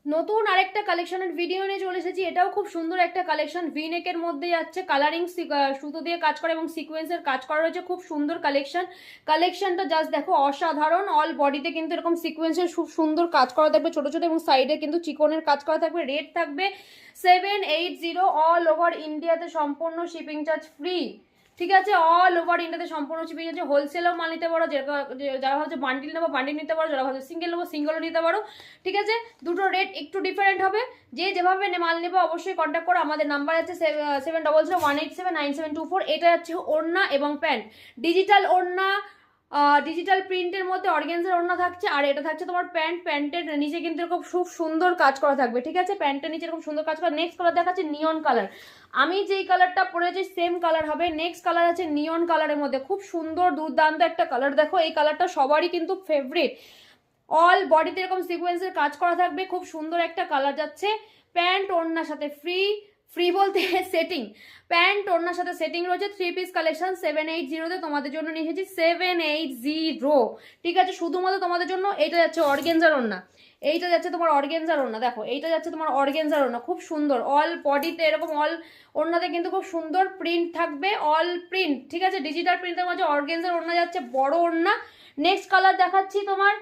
নতুন আরেকটা কালেকশনের ভিডিও নিয়ে চলে এসেছি। এটাও খুব সুন্দর একটা কালেকশন, ভি নেকের মধ্যে যাচ্ছে, কালারিং সুতো দিয়ে কাজ করা এবং সিকোয়েন্সের কাজ করা রয়েছে। খুব সুন্দর কালেকশনটা জাস্ট দেখো, অসাধারণ। অল বডিতে কিন্তু এরকম সিকোয়েন্সের খুব সুন্দর কাজ করা থাকবে ছোট ছোট, এবং সাইডে কিন্তু চিকনের কাজ করা থাকবে। রেট থাকবে 780, অল ওভার ইন্ডিয়াতে সম্পূর্ণ শিপিং চার্জ ফ্রি। ঠিক আছে, অল ওভার ইন্ডিয়াতে সম্পূর্ণ শিপিং আছে। হোলসেলও মাল নিতে পারো, যারা হচ্ছে বান্ডিল নেবো বান্ডিল নিতে পারো, যারা হচ্ছে সিঙ্গেল নেবো সিঙ্গেলও নিতে পারো। ঠিক আছে, দুটো রেট একটু ডিফারেন্ট হবে। যে যেভাবে মাল নেবে অবশ্যই কন্ট্যাক্ট করো। আমাদের নাম্বার আছে 7001879724। এটা হচ্ছে ওড়না এবং প্যান্ট, ডিজিটাল ওড়না, ডিজিটাল প্রিন্টের মধ্যে অর্গেন্সার ওড়না থাকছে। আর এটা থাকছে তোমার প্যান্টের নিচে কিন্তু এরকম খুব সুন্দর কাজ করা থাকবে। ঠিক আছে, প্যান্টের নিচে এরকম সুন্দর কাজ করা। নেক্সট কালার দেখাচ্ছে নিয়ন কালার। আমি যেই কালারটা পরেছি সেম কালার হবে। নেক্সট কালার আছে নিয়ন কালারের মধ্যে, খুব সুন্দর দুর্দান্ত একটা কালার। দেখো এই কালারটা সবারই কিন্তু ফেভারিট। অল বডিতে এরকম সিকোয়েন্সের কাজ করা থাকবে, খুব সুন্দর একটা কালার যাচ্ছে। প্যান্ট ওড়নার সাথে ফ্রি, ফ্রি বলতে সেটিং, প্যান্ট ওড়নার সাথে সেটিং রয়েছে। 3 পিস কালেকশন 780-তে তোমাদের জন্য নিয়ে এসেছি। 780, ঠিক আছে, শুধুমাত্র তোমাদের জন্য। এইটা যাচ্ছে অর্গেনজার ওড়না, এইটা যাচ্ছে তোমার অর্গেনজার ওড়না। দেখো এইটা যাচ্ছে তোমার অর্গেনজার ওড়না, খুব সুন্দর। অল বডিতে এরকম অল ওড়নাতে কিন্তু খুব সুন্দর প্রিন্ট থাকবে, অল প্রিন্ট। ঠিক আছে, ডিজিটাল প্রিন্টের মাঝে অর্গেনজার ওড়না যাচ্ছে, বড় ওড়না। নেক্সট কালার দেখাচ্ছি তোমার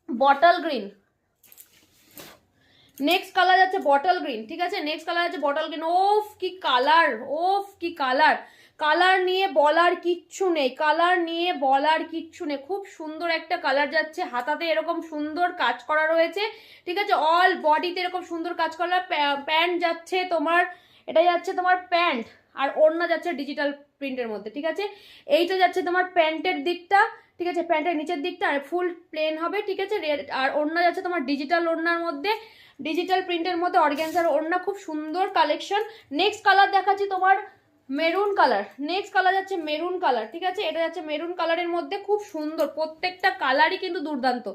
বটল গ্রিন। নেক্সট কালার যাচ্ছে বটল গ্রিন। ঠিক আছে, নেক্সট কালার আছে বটল গ্রিন। ওফ কি কালার, ওফ কি কালার। কালার নিয়ে বলার কিচ্ছু নেই, কালার নিয়ে বলার কিচ্ছু নেই। খুব সুন্দর একটা কালার যাচ্ছে। হাতাতে এরকম সুন্দর কাজ করা রয়েছে। ঠিক আছে, অল বডিতে এরকম সুন্দর কাজ করা। প্যান্ট যাচ্ছে তোমার, এটা যাচ্ছে তোমার প্যান্ট, আর ওড়না যাচ্ছে ডিজিটাল প্রিন্টের মধ্যে। ঠিক আছে, এইটা যাচ্ছে তোমার প্যান্টের দিকটা। ঠিক আছে, প্যান্টের নিচের দিকটা আর ফুল প্লেন হবে। ঠিক আছে, আর ওড়না যাচ্ছে তোমার ডিজিটাল ওড়নার মধ্যে, ডিজিটাল প্রিন্টের মধ্যে অর্গানজার ওড়না। খুব সুন্দর কালেকশন। নেক্সট কালার দেখাচ্ছি তোমার মেরুন কালার। নেক্সট কালার যাচ্ছে মেরুন কালার। ঠিক আছে, এটা যাচ্ছে মেরুন কালারের মধ্যে, খুব সুন্দর। প্রত্যেকটা কালারই কিন্তু দুর্দান্ত।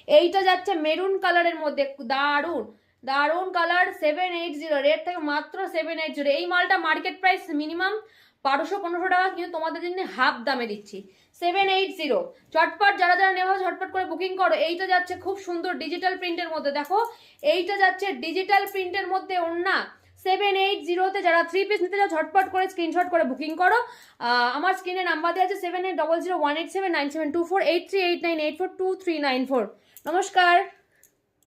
এইটা যাচ্ছে মেরুন কালারের মধ্যে, দারুন দারুন কালার। 780, রেট থেকে মাত্র 780। এই মালটা মার্কেট প্রাইস মিনিমাম 1200-1500 টাকা, কিন্তু তোমাদের জন্য হাফ দামে দিচ্ছি 780। ঝটপট যারা যারা নেওয়া ঝটপট করে বুকিং করো। এইটা যাচ্ছে খুব সুন্দর ডিজিটাল প্রিন্টের মধ্যে। দেখো এইটা যাচ্ছে ডিজিটাল প্রিন্টের মধ্যে ওড়না। 780-তে যারা 3 পিস নিতে চাও ঝটপট করে স্ক্রিনশট করে বুকিং করো। আমার স্ক্রিনে নাম্বার দেওয়া আছে 7800187974, 8389842394। নমস্কার।